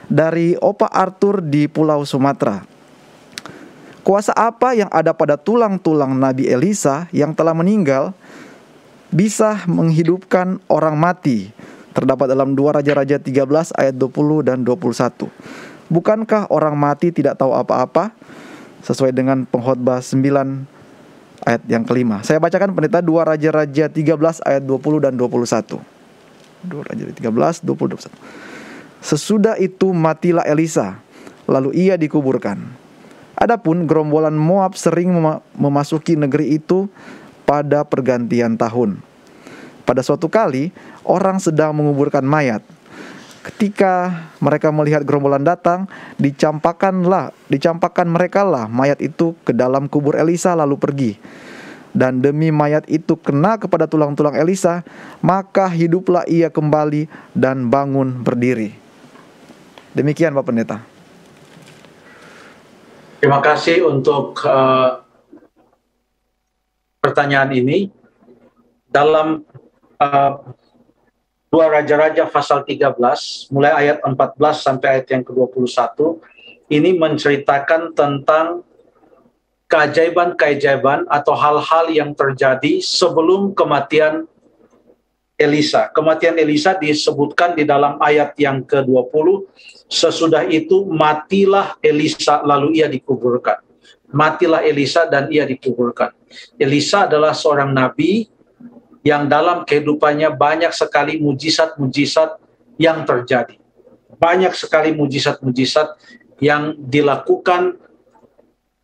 dari Opa Arthur di Pulau Sumatera. Kuasa apa yang ada pada tulang-tulang Nabi Elisa yang telah meninggal bisa menghidupkan orang mati? Terdapat dalam 2 Raja-Raja 13 ayat 20 dan 21. Bukankah orang mati tidak tahu apa-apa? Sesuai dengan Pengkhotbah 9 ayat yang kelima. Saya bacakan pendeta 2 Raja-Raja 13 ayat 20 dan 21. 2 Raja 13, 20, 21. Sesudah itu matilah Elisa, lalu ia dikuburkan. Adapun gerombolan Moab sering memasuki negeri itu pada pergantian tahun. Pada suatu kali, orang sedang menguburkan mayat. Ketika mereka melihat gerombolan datang, dicampakkan merekalah mayat itu ke dalam kubur Elisa lalu pergi. Dan demi mayat itu kena kepada tulang-tulang Elisa, maka hiduplah ia kembali dan bangun berdiri. Demikian Pak Pendeta. Terima kasih untuk pertanyaan ini. Dalam 2 Raja-Raja pasal 13, mulai ayat 14 sampai ayat yang ke-21, ini menceritakan tentang keajaiban-keajaiban atau hal-hal yang terjadi sebelum kematian Elisa. Kematian Elisa disebutkan di dalam ayat yang ke-20, sesudah itu matilah Elisa lalu ia dikuburkan. Matilah Elisa dan ia dikuburkan. Elisa adalah seorang nabi yang dalam kehidupannya banyak sekali mujizat-mujizat yang terjadi. Banyak sekali mujizat-mujizat yang dilakukan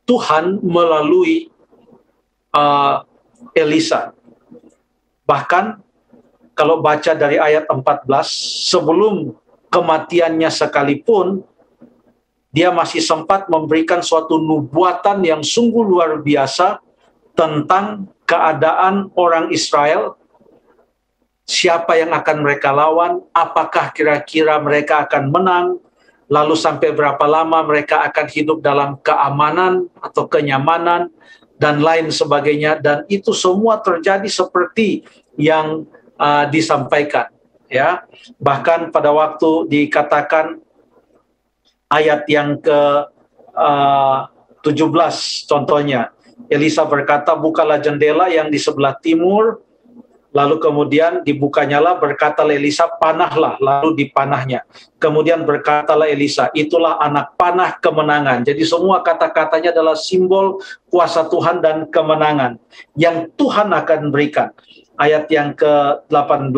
Tuhan melalui Elisa. Bahkan kalau baca dari ayat 14, sebelum kematiannya sekalipun, dia masih sempat memberikan suatu nubuatan yang sungguh luar biasa tentang keadaan orang Israel, siapa yang akan mereka lawan, apakah kira-kira mereka akan menang, lalu sampai berapa lama mereka akan hidup dalam keamanan atau kenyamanan, dan lain sebagainya. Dan itu semua terjadi seperti yang disampaikan. Ya, bahkan pada waktu dikatakan ayat yang ke-17 contohnya, Elisa berkata, bukalah jendela yang di sebelah timur, lalu kemudian dibukanyalah, berkatalah Elisa, panahlah, lalu dipanahnya. Kemudian berkatalah Elisa, itulah anak panah kemenangan. Jadi semua kata-katanya adalah simbol kuasa Tuhan dan kemenangan yang Tuhan akan berikan. Ayat yang ke-18,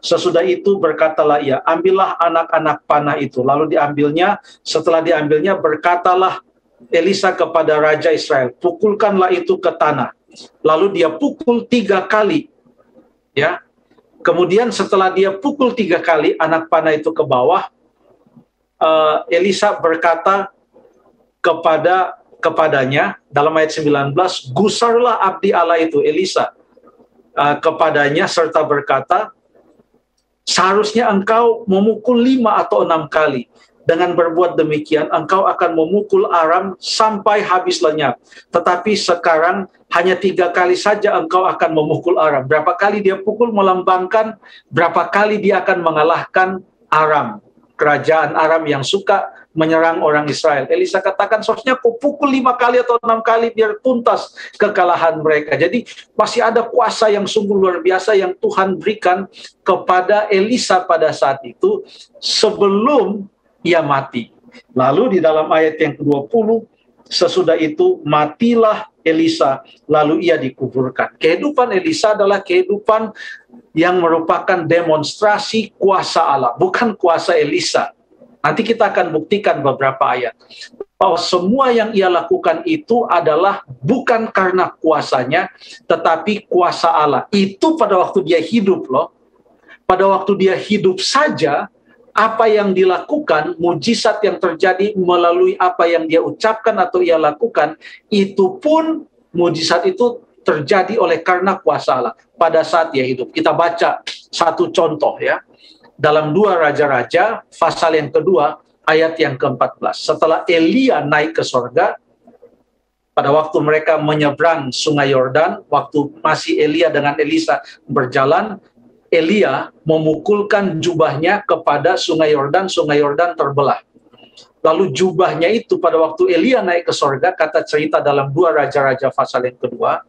sesudah itu berkatalah ia, ambillah anak-anak panah itu. Lalu diambilnya, setelah diambilnya berkatalah Elisa kepada Raja Israel, pukulkanlah itu ke tanah. Lalu dia pukul 3 kali. Ya. Kemudian setelah dia pukul 3 kali anak panah itu ke bawah, Elisa berkata kepadanya dalam ayat 19, gusarlah abdi Allah itu, Elisa, kepadanya serta berkata, seharusnya engkau memukul 5 atau 6 kali. Dengan berbuat demikian, engkau akan memukul Aram sampai habis lenyap. Tetapi sekarang hanya 3 kali saja engkau akan memukul Aram. Berapa kali dia pukul melambangkan berapa kali dia akan mengalahkan Aram. Kerajaan Aram yang suka menyerang orang Israel. Elisa katakan, seharusnya kau pukul 5 kali atau 6 kali biar tuntas kekalahan mereka. Jadi masih ada kuasa yang sungguh luar biasa yang Tuhan berikan kepada Elisa pada saat itu sebelum ia mati. Lalu di dalam ayat yang ke-20, sesudah itu matilah Elisa, lalu ia dikuburkan. Kehidupan Elisa adalah kehidupan yang merupakan demonstrasi kuasa Allah, bukan kuasa Elisa. Nanti kita akan buktikan beberapa ayat bahwa semua yang ia lakukan itu adalah bukan karena kuasanya, tetapi kuasa Allah. Itu pada waktu dia hidup loh. Pada waktu dia hidup saja, apa yang dilakukan, mujizat yang terjadi melalui apa yang dia ucapkan atau ia lakukan, itu pun mujizat itu terjadi oleh karena kuasa Allah pada saat dia hidup. Kita baca satu contoh ya. Dalam 2 Raja-Raja, pasal yang kedua, ayat yang ke-14. Setelah Elia naik ke sorga, pada waktu mereka menyeberang sungai Yordan, waktu masih Elia dengan Elisa berjalan, Elia memukulkan jubahnya kepada sungai Yordan terbelah. Lalu jubahnya itu pada waktu Elia naik ke sorga, kata cerita dalam 2 Raja-Raja pasal yang kedua,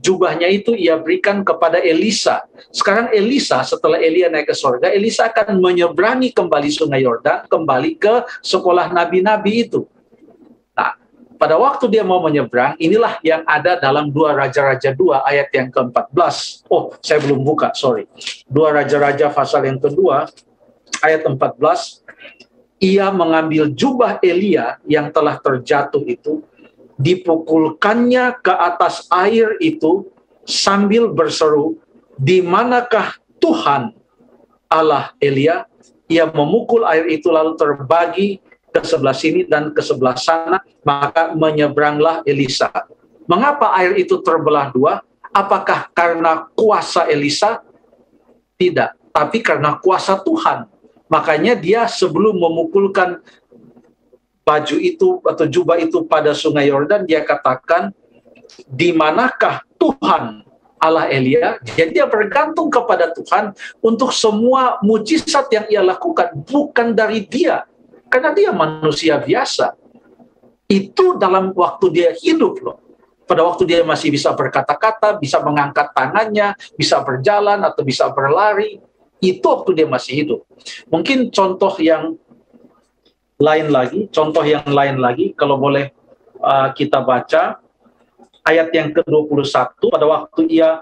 jubahnya itu ia berikan kepada Elisa. Sekarang Elisa setelah Elia naik ke sorga, Elisa akan menyeberangi kembali sungai Yordan, kembali ke sekolah nabi-nabi itu. Nah, pada waktu dia mau menyeberang, inilah yang ada dalam 2 Raja-Raja 2 ayat yang ke-14. Oh, saya belum buka, sorry. 2 Raja-Raja pasal yang kedua, ayat 14. Ia mengambil jubah Elia yang telah terjatuh itu, dipukulkannya ke atas air itu sambil berseru, "Di manakah Tuhan Allah Elia?" Ia memukul air itu lalu terbagi ke sebelah sini dan ke sebelah sana, maka menyeberanglah Elisa. Mengapa air itu terbelah dua? Apakah karena kuasa Elisa? Tidak, tapi karena kuasa Tuhan. Makanya dia sebelum memukulkan baju itu atau jubah itu pada sungai Yordan, dia katakan, "Di manakah Tuhan Allah Elia?" Jadi dia bergantung kepada Tuhan untuk semua mujizat yang ia lakukan, bukan dari dia. Karena dia manusia biasa. Itu dalam waktu dia hidup loh. Pada waktu dia masih bisa berkata-kata, bisa mengangkat tangannya, bisa berjalan atau bisa berlari. Itu waktu dia masih hidup. Mungkin contoh yang lain lagi, kalau boleh kita baca ayat yang ke-21, pada waktu ia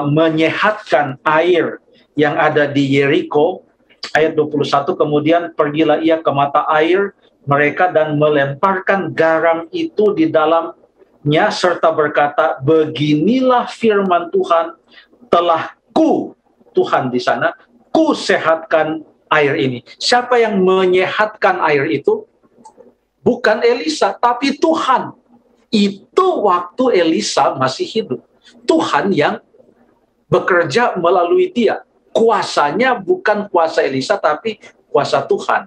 menyehatkan air yang ada di Yeriko, ayat 21, kemudian pergilah ia ke mata air mereka dan melemparkan garam itu di dalamnya serta berkata, "Beginilah firman Tuhan, telah Tuhan di sana, ku sehatkan air ini." Siapa yang menyehatkan air itu? Bukan Elisa, tapi Tuhan. Itu waktu Elisa masih hidup. Tuhan yang bekerja melalui dia. Kuasanya bukan kuasa Elisa, tapi kuasa Tuhan.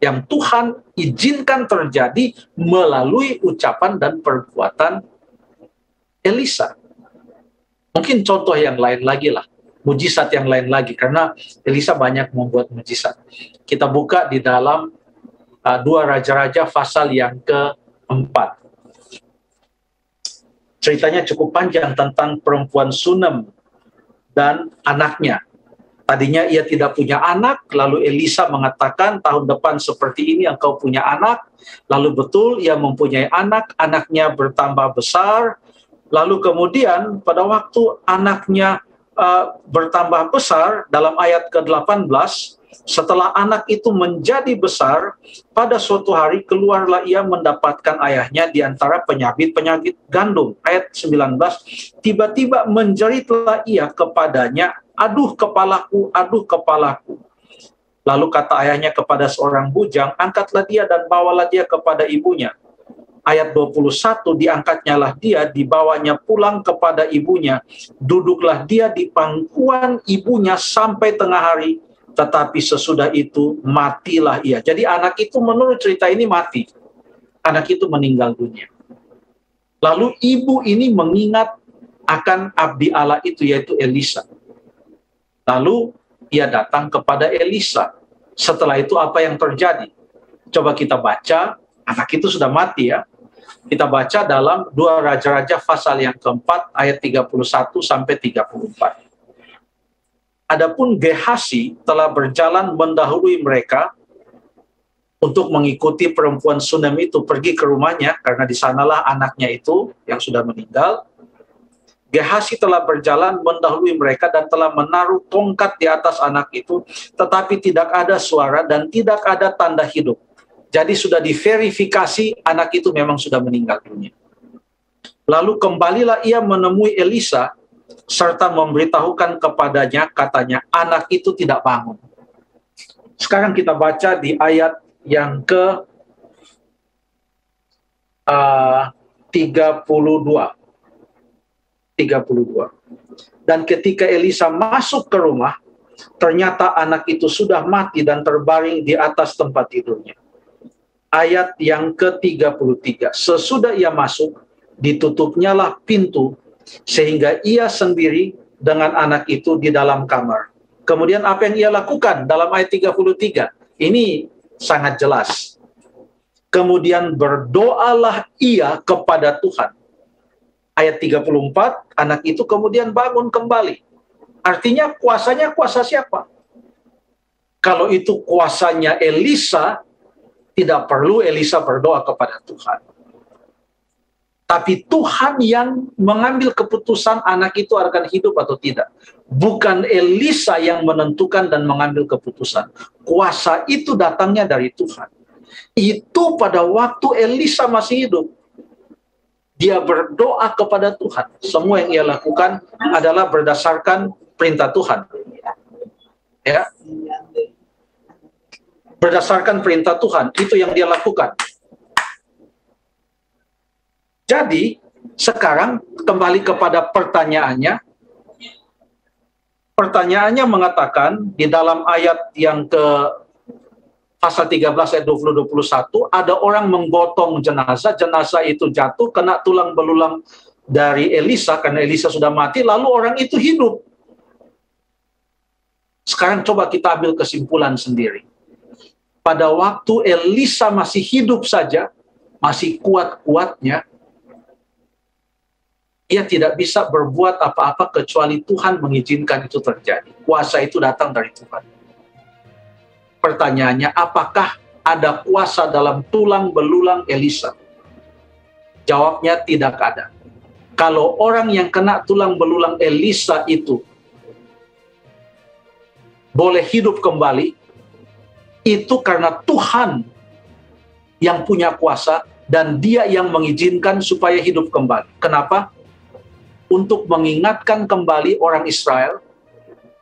Yang Tuhan izinkan terjadi melalui ucapan dan perbuatan Elisa. Mungkin contoh yang lain lagi lah. Mujizat yang lain lagi, karena Elisa banyak membuat mujizat. Kita buka di dalam 2 Raja-Raja pasal yang ke-4. Ceritanya cukup panjang tentang perempuan Sunem dan anaknya. Tadinya ia tidak punya anak, lalu Elisa mengatakan, "Tahun depan seperti ini engkau punya anak." Lalu betul ia mempunyai anak, anaknya bertambah besar. Lalu kemudian pada waktu anaknya bertambah besar, dalam ayat ke-18, setelah anak itu menjadi besar, pada suatu hari keluarlah ia mendapatkan ayahnya di antara penyabit-penyabit gandum. Ayat 19, tiba-tiba menjeritlah ia kepadanya, "Aduh kepalaku, aduh kepalaku." Lalu kata ayahnya kepada seorang bujang, "Angkatlah dia dan bawalah dia kepada ibunya." Ayat 21, diangkatnyalah dia, dibawanya pulang kepada ibunya. Duduklah dia di pangkuan ibunya sampai tengah hari, tetapi sesudah itu matilah ia. Jadi anak itu menurut cerita ini mati. Anak itu meninggal dunia. Lalu ibu ini mengingat akan abdi Allah itu, yaitu Elisa. Lalu ia datang kepada Elisa. Setelah itu apa yang terjadi? Coba kita baca, anak itu sudah mati ya. Kita baca dalam 2 Raja-Raja pasal yang ke-4 ayat 31 sampai 34. Adapun Gehasi telah berjalan mendahului mereka untuk mengikuti perempuan Sunem itu pergi ke rumahnya, karena di sanalah anaknya itu yang sudah meninggal. Gehasi telah berjalan mendahului mereka dan telah menaruh tongkat di atas anak itu, tetapi tidak ada suara dan tidak ada tanda hidup. Jadi sudah diverifikasi anak itu memang sudah meninggal dunia. Lalu kembalilah ia menemui Elisa serta memberitahukan kepadanya, katanya, anak itu tidak bangun. Sekarang kita baca di ayat yang ke 32. Dan ketika Elisa masuk ke rumah, ternyata anak itu sudah mati dan terbaring di atas tempat tidurnya. Ayat yang ke-33. Sesudah ia masuk, ditutupnyalah pintu, sehingga ia sendiri dengan anak itu di dalam kamar. Kemudian apa yang ia lakukan dalam ayat 33? Ini sangat jelas. Kemudian berdoalah ia kepada Tuhan. Ayat 34, anak itu kemudian bangun kembali. Artinya kuasanya kuasa siapa? Kalau itu kuasanya Elisa, tidak perlu Elisa berdoa kepada Tuhan. Tapi Tuhan yang mengambil keputusan anak itu akan hidup atau tidak. Bukan Elisa yang menentukan dan mengambil keputusan. Kuasa itu datangnya dari Tuhan. Itu pada waktu Elisa masih hidup. Dia berdoa kepada Tuhan. Semua yang ia lakukan adalah berdasarkan perintah Tuhan. Ya. Berdasarkan perintah Tuhan, itu yang dia lakukan. Jadi, sekarang kembali kepada pertanyaannya. Pertanyaannya mengatakan, di dalam ayat yang ke pasal 13 ayat 20-21, ada orang menggotong jenazah, jenazah itu jatuh, kena tulang belulang dari Elisa, karena Elisa sudah mati, lalu orang itu hidup. Sekarang coba kita ambil kesimpulan sendiri. Pada waktu Elisa masih hidup saja, masih kuat-kuatnya, ia tidak bisa berbuat apa-apa kecuali Tuhan mengizinkan itu terjadi. Kuasa itu datang dari Tuhan. Pertanyaannya, apakah ada kuasa dalam tulang belulang Elisa? Jawabnya tidak ada. Kalau orang yang kena tulang belulang Elisa itu boleh hidup kembali, itu karena Tuhan yang punya kuasa dan Dia yang mengizinkan supaya hidup kembali. Kenapa? Untuk mengingatkan kembali orang Israel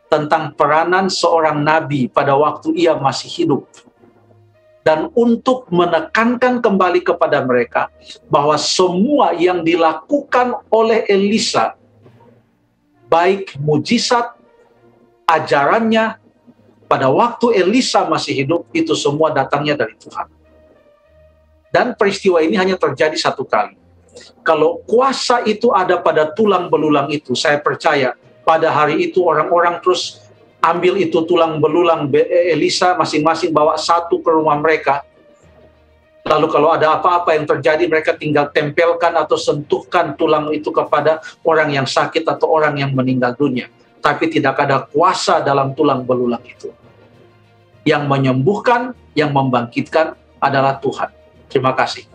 tentang peranan seorang nabi pada waktu ia masih hidup. Dan untuk menekankan kembali kepada mereka bahwa semua yang dilakukan oleh Elisa, baik mujizat, ajarannya, pada waktu Elisa masih hidup, itu semua datangnya dari Tuhan. Dan peristiwa ini hanya terjadi satu kali. Kalau kuasa itu ada pada tulang belulang itu, saya percaya pada hari itu orang-orang terus ambil itu tulang belulang Elisa, masing-masing bawa satu ke rumah mereka. Lalu kalau ada apa-apa yang terjadi, mereka tinggal tempelkan atau sentuhkan tulang itu kepada orang yang sakit atau orang yang meninggal dunia. Tapi tidak ada kuasa dalam tulang belulang itu. Yang menyembuhkan, yang membangkitkan adalah Tuhan. Terima kasih.